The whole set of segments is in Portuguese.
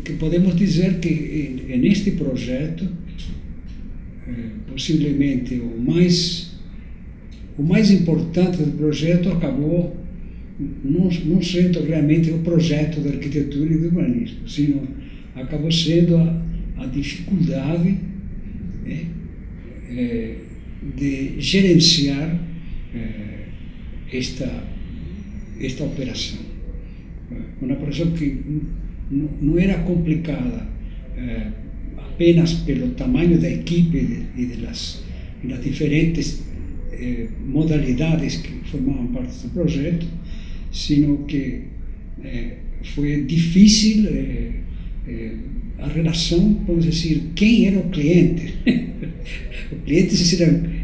que podemos dizer que neste projeto, possivelmente o mais importante do projeto acabou não sendo realmente o projeto de arquitetura e de urbanismo, sino acabou sendo a dificuldade de gerenciar esta operação. Uma operação que não era complicada apenas pelo tamanho da equipe e das diferentes modalidades que formavam parte do projeto, sino que foi difícil a relação, vamos dizer, quem era o cliente. Os clientes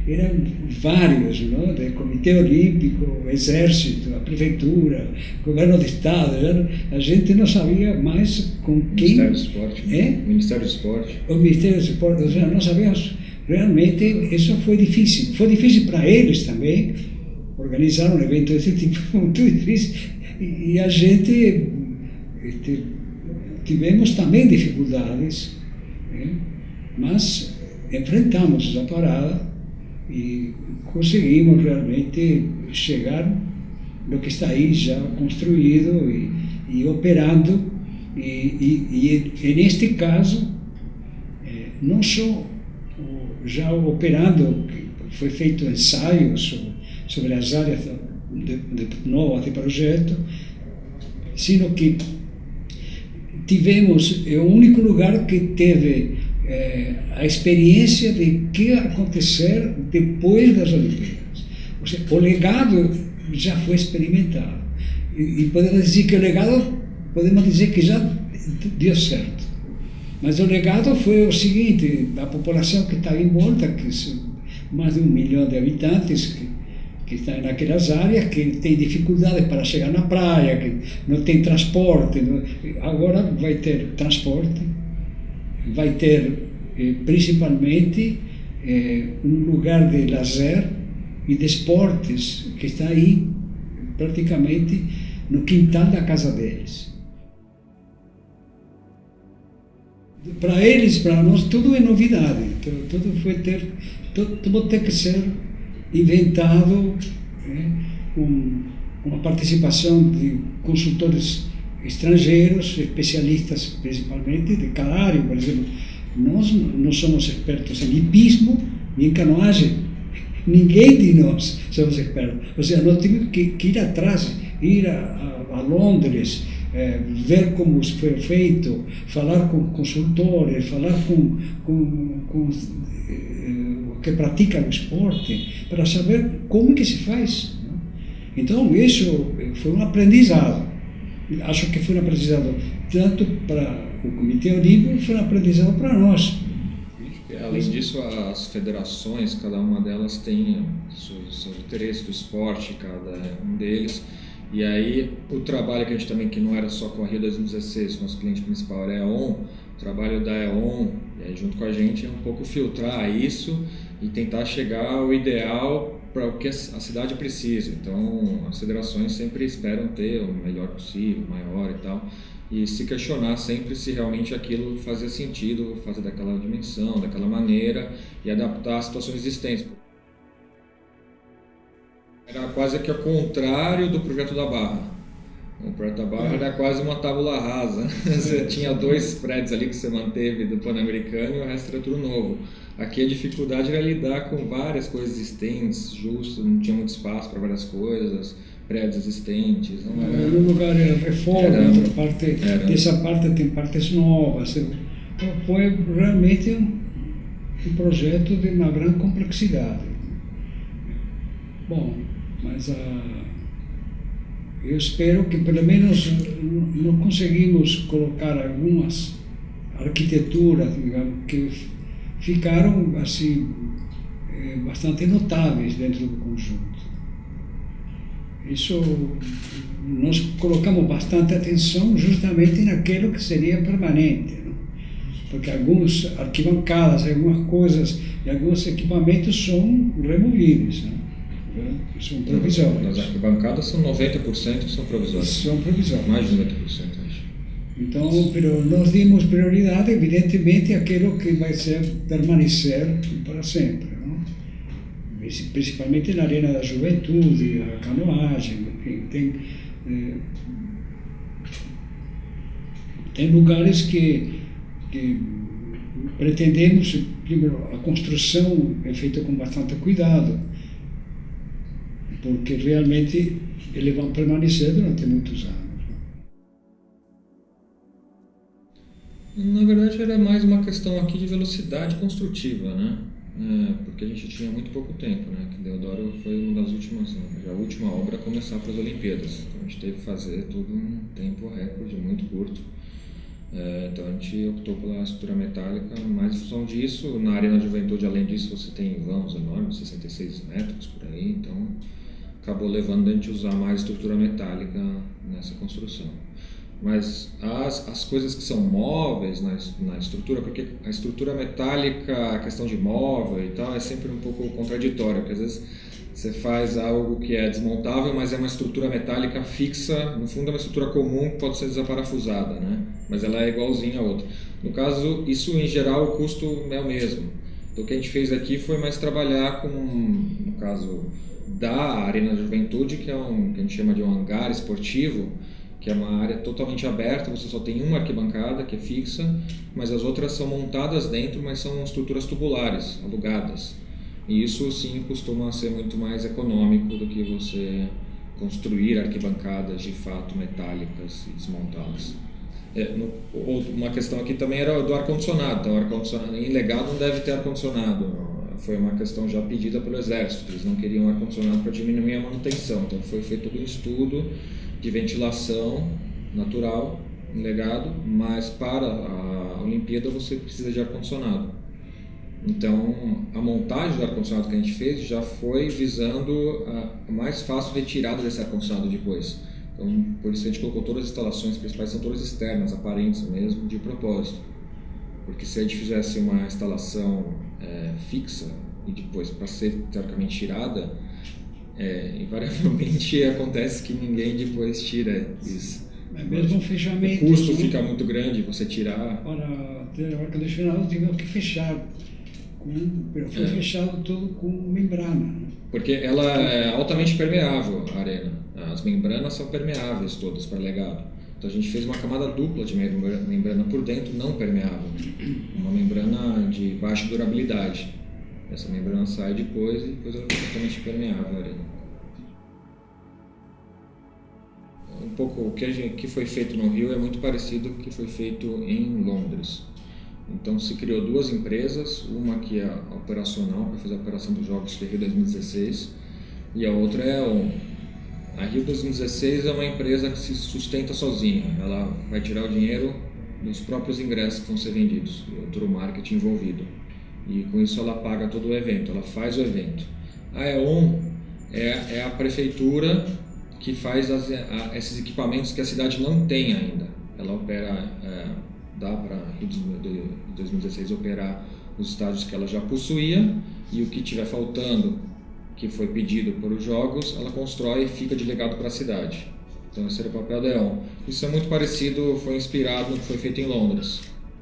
eram vários, não? Do Comitê Olímpico, o Exército, a Prefeitura, o Governo do Estado. A gente não sabia mais com quem... Ministério do Esporte. Ministério do Esporte. O Ministério do Esporte, ou seja, não sabíamos. Realmente, isso foi difícil. Foi difícil para eles também. Organizar um evento desse tipo foi muito difícil. E a gente... tivemos também dificuldades, mas enfrentamos essa parada e conseguimos realmente chegar no que está aí já construído e operando. E neste caso, não só já operando, foi feito ensaios sobre as áreas novas de projeto, sino que tivemos, é o único lugar que teve a experiência de que ia acontecer depois das Olimpíadas. Ou seja, o legado já foi experimentado. E podemos dizer que o legado, podemos dizer que já deu certo. Mas o legado foi o seguinte: a população que está em volta, que são mais de 1 milhão de habitantes, que estão naquelas áreas, que tem dificuldades para chegar na praia, que não tem transporte. Agora vai ter transporte, vai ter principalmente um lugar de lazer e de esportes que está aí praticamente no quintal da casa deles. Para eles, para nós, tudo é novidade, tudo tem que ser inventado, com a participação de consultores estrangeiros, especialistas principalmente de cada área. Por exemplo, nós não somos expertos em hipismo nem em canoagem, ninguém de nós somos expertos. Ou seja, nós temos que ir atrás, ir a Londres, ver como foi feito, falar com consultores, falar com que praticam o esporte, para saber como que se faz. Então, isso foi um aprendizado. Acho que foi um aprendizado tanto para o Comitê Olímpico, foi um aprendizado para nós. Além disso, as federações, cada uma delas tem seu interesse do esporte, cada um deles. E aí, o trabalho que a gente também, que não era só com a Rio 2016, nosso cliente principal era a EON, o trabalho da EON, e aí junto com a gente, é um pouco filtrar isso e tentar chegar ao ideal para o que a cidade precisa. Então, as federações sempre esperam ter o melhor possível, o maior e tal, e se questionar sempre se realmente aquilo fazia sentido, fazer daquela dimensão, daquela maneira, e adaptar às situações existentes. Era quase que ao contrário do projeto da Barra. O projeto da Barra era quase uma tábula rasa. Você tinha 2 prédios ali que você manteve do Pan-Americano e o resto era tudo novo. Aqui a dificuldade era lidar com várias coisas existentes, justo, não tinha muito espaço para várias coisas, prédios existentes. Um lugar era reforma, outra parte, dessa parte tem partes novas. Então foi realmente um projeto de uma grande complexidade. Bom, mas eu espero que pelo menos não conseguimos colocar algumas arquiteturas, digamos, que ficaram assim bastante notáveis dentro do conjunto. Isso nós colocamos bastante atenção justamente naquilo que seria permanente, não? Porque algumas arquibancadas, algumas coisas e alguns equipamentos são removíveis, não? São provisórios. As arquibancadas são 90% são provisórias. São provisórios. Mais de 90%, acho. Então, nós dimos prioridade, evidentemente, àquilo que vai permanecer para sempre, não? Principalmente na arena da juventude, a canoagem, enfim, tem lugares que pretendemos, primeiro, a construção é feita com bastante cuidado, porque realmente eles vão permanecer durante muitos anos. Na verdade, era mais uma questão aqui de velocidade construtiva, né? Porque a gente tinha muito pouco tempo, né? Que Deodoro foi uma das últimas, a última obra a começar para as Olimpíadas. Então a gente teve que fazer tudo em tempo recorde, muito curto. Então a gente optou pela estrutura metálica, mas em função disso, na Arena Juventude, além disso, você tem vãos enormes, 66 metros por aí, então acabou levando a gente a usar mais estrutura metálica nessa construção. Mas as coisas que são móveis na estrutura, porque a estrutura metálica, a questão de móvel e tal, é sempre um pouco contraditória, porque às vezes você faz algo que é desmontável, mas é uma estrutura metálica fixa, no fundo é uma estrutura comum que pode ser desaparafusada, né? Mas ela é igualzinha a outra. No caso, isso em geral o custo é o mesmo. Então o que a gente fez aqui foi mais trabalhar com, no caso da Arena Juventude, que é que a gente chama de um hangar esportivo, que é uma área totalmente aberta, você só tem uma arquibancada que é fixa, mas as outras são montadas dentro, mas são estruturas tubulares, alugadas. E isso sim costuma ser muito mais econômico do que você construir arquibancadas de fato metálicas e desmontadas. Uma questão aqui também era do ar-condicionado. Então, ar-condicionado em legado não deve ter ar-condicionado. Foi uma questão já pedida pelo Exército, eles não queriam ar-condicionado para diminuir a manutenção. Então foi feito todo um estudo de ventilação natural em legado, mas para a Olimpíada você precisa de ar-condicionado. Então a montagem do ar-condicionado que a gente fez já foi visando a mais fácil retirada desse ar-condicionado depois. Então por isso a gente colocou todas as instalações principais, são todas externas, aparentes mesmo, de propósito. Porque se a gente fizesse uma instalação fixa e depois para ser teoricamente tirada, invariavelmente acontece que ninguém depois tira isso. Mesmo um fechamento. O custo fica muito grande você tirar. Para ter o ar-condicionado tivemos que fechar. Foi fechado todo com membrana. Porque ela é altamente permeável, a arena. As membranas são permeáveis todas para legado. Então a gente fez uma camada dupla de membrana por dentro, não permeável. Uma membrana de baixa durabilidade. Essa membrana sai depois e depois ela fica totalmente permeável a arena. Um pouco o que foi feito no Rio é muito parecido com o que foi feito em Londres. Então se criou duas empresas, uma que é a operacional, para fazer a operação dos Jogos de Rio 2016, e a outra é a ON. A Rio 2016 é uma empresa que se sustenta sozinha, ela vai tirar o dinheiro dos próprios ingressos que vão ser vendidos, e todo o marketing envolvido. E com isso ela paga todo o evento, ela faz o evento. A EON é a prefeitura que faz esses equipamentos que a cidade não tem ainda. Ela opera, dá para a Rio de 2016 operar os estádios que ela já possuía, e o que estiver faltando, que foi pedido por os jogos, ela constrói e fica de legado para a cidade. Então esse era o papel da EON. Isso é muito parecido, foi inspirado no que foi feito em Londres.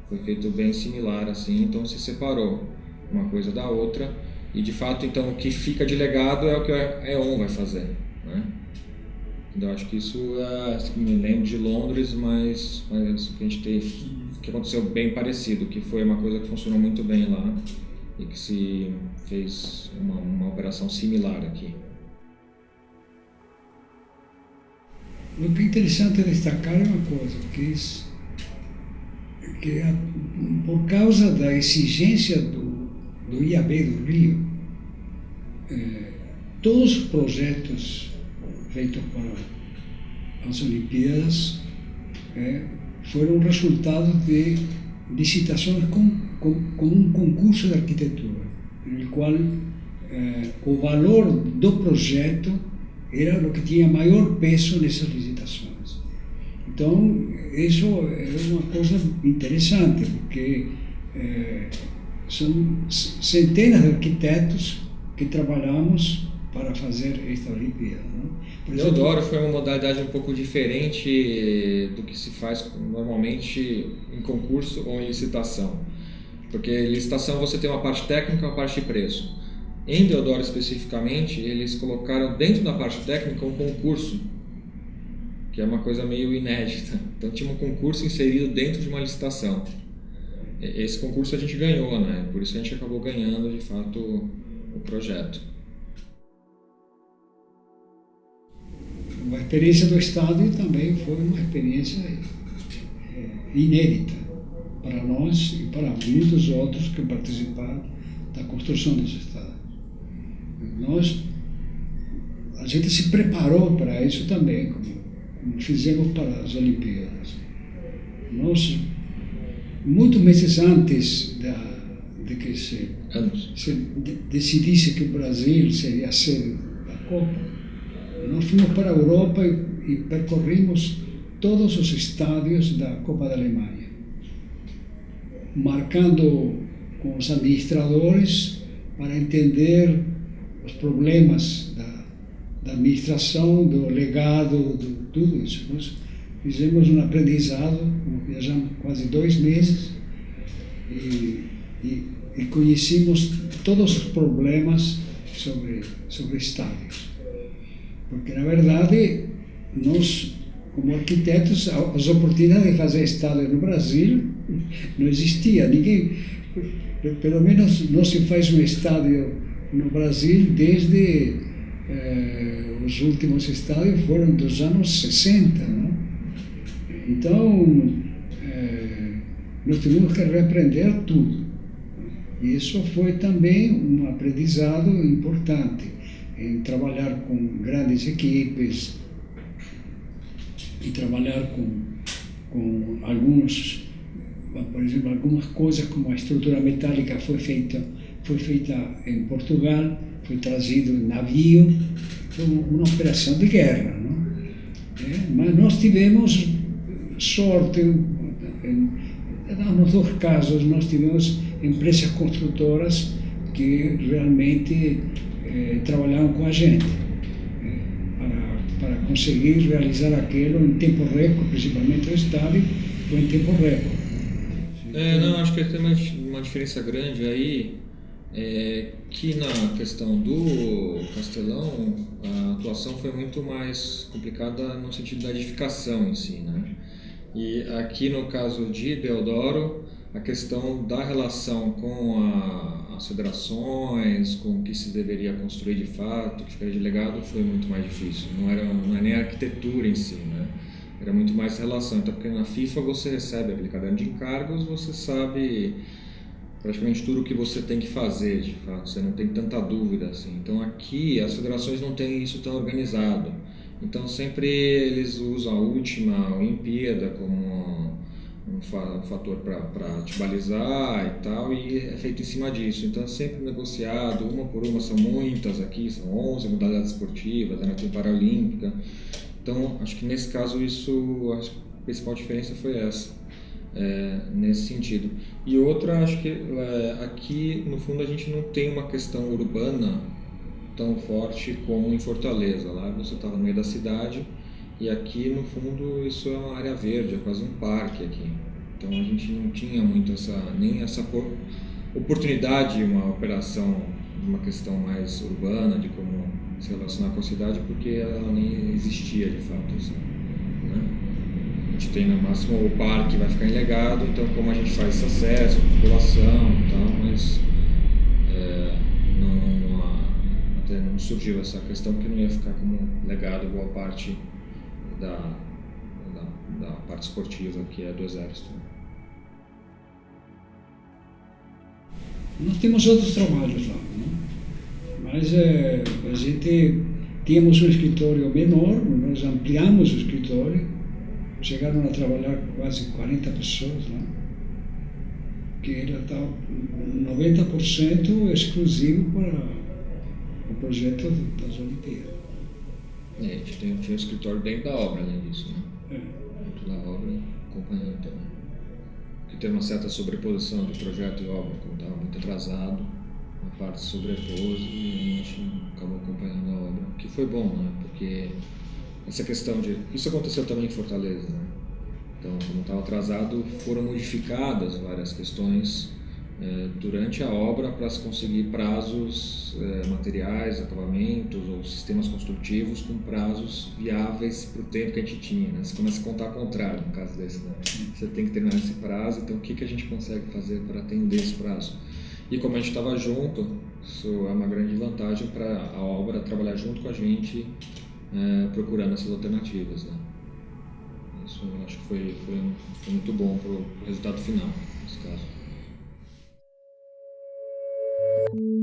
Foi feito bem similar assim, então se separou uma coisa da outra, e de fato então o que fica de legado é o que a EON vai fazer, né? Então acho que isso me lembro de Londres, mas o que a gente teve, que aconteceu bem parecido, que foi uma coisa que funcionou muito bem lá e que se fez uma operação similar aqui. O que é interessante destacar é uma coisa, que por causa da exigência do IAB do Rio, todos os projetos feitos para as Olimpíadas foram resultado de licitações com um concurso de arquitetura, no qual o valor do projeto era o que tinha maior peso nessas licitações. Então, isso é uma coisa interessante, porque são centenas de arquitetos que trabalhamos para fazer esta Olimpíada. Não? Deodoro foi uma modalidade um pouco diferente do que se faz normalmente em concurso ou em licitação. Porque em licitação você tem uma parte técnica e uma parte de preço. Em Deodoro especificamente, eles colocaram dentro da parte técnica um concurso, que é uma coisa meio inédita. Então tinha um concurso inserido dentro de uma licitação. Esse concurso a gente ganhou, né? Por isso a gente acabou ganhando de fato o projeto. A experiência do estádio também foi uma experiência inédita para nós e para muitos outros que participaram da construção desse estádio. A gente se preparou para isso também, como fizemos para as Olimpíadas. Nós, muitos meses antes de que se decidisse que o Brasil seria a sede da Copa, nós fomos para a Europa e percorrimos todos os estádios da Copa da Alemanha, marcando com os administradores para entender os problemas da administração, do legado, de tudo isso. Nós fizemos um aprendizado, viajamos quase 2 meses e conhecemos todos os problemas sobre estádios. Porque, na verdade, nós, como arquitetos, as oportunidades de fazer estádio no Brasil não existia. Ninguém, pelo menos não se faz um estádio no Brasil desde os últimos estádios foram dos anos 60. Não? Então, nós tivemos que reaprender tudo. E isso foi também um aprendizado importante, em trabalhar com grandes equipes, e trabalhar com alguns, por exemplo, algumas coisas como a estrutura metálica foi feita em Portugal, foi trazido em navio, foi uma operação de guerra, não? Mas nós tivemos sorte, nos 2 casos nós tivemos empresas construtoras que realmente trabalhavam com a gente para conseguir realizar aquilo em tempo recorde, principalmente o estádio, foi em tempo recorde. Não, acho que tem uma diferença grande aí, que na questão do Castelão a atuação foi muito mais complicada no sentido da edificação em si, né? E aqui no caso de Deodoro, a questão da relação com as federações, com o que se deveria construir de fato, que ficaria de legado, foi muito mais difícil. Não é nem a arquitetura em si, né? Era muito mais relação. Então, porque na FIFA você recebe aquele caderno de encargos, você sabe praticamente tudo o que você tem que fazer, de fato. Você não tem tanta dúvida assim. Então aqui as federações não têm isso tão organizado. Então sempre eles usam a última Olimpíada como um fator para te balizar e tal, e é feito em cima disso. Então é sempre negociado, uma por uma, são muitas aqui, são 11 modalidades esportivas, ainda tem Paralímpica. Então acho que nesse caso a principal diferença foi essa, nesse sentido. E outra, acho que aqui no fundo a gente não tem uma questão urbana tão forte como em Fortaleza. Lá você estava no meio da cidade e aqui no fundo isso é uma área verde, é quase um parque aqui. Então a gente não tinha muito nem essa oportunidade de uma operação, uma questão mais urbana, de como se relacionar com a cidade, porque ela nem existia de fato. Assim, né? A gente tem no máximo o parque vai ficar em legado, então como a gente faz esse acesso, população e tal, mas até não surgiu essa questão que não ia ficar como legado boa parte da parte esportiva que é do Exército. Nós temos outros trabalhos lá, né? Mas a gente tínhamos um escritório menor, nós ampliamos o escritório, chegaram a trabalhar quase 40 pessoas lá, que era 90% exclusivo para o projeto das Olimpíadas. A gente tinha um escritório dentro da obra, além disso, né? Dentro da obra, acompanhando também. Que tem uma certa sobreposição de projeto e obra, como estava muito atrasado, uma parte se sobrepôs e a gente acabou acompanhando a obra, que foi bom, né? Porque essa questão de... Isso aconteceu também em Fortaleza, né? Então, como estava atrasado, foram modificadas várias questões durante a obra para se conseguir prazos materiais, acabamentos ou sistemas construtivos com prazos viáveis para o tempo que a gente tinha, né? Você começa a contar ao contrário no caso desse, né? Você tem que terminar esse prazo, então o que a gente consegue fazer para atender esse prazo? E como a gente estava junto, isso é uma grande vantagem para a obra trabalhar junto com a gente, procurando essas alternativas, né? Isso eu acho que foi muito bom para o resultado final, nesse caso.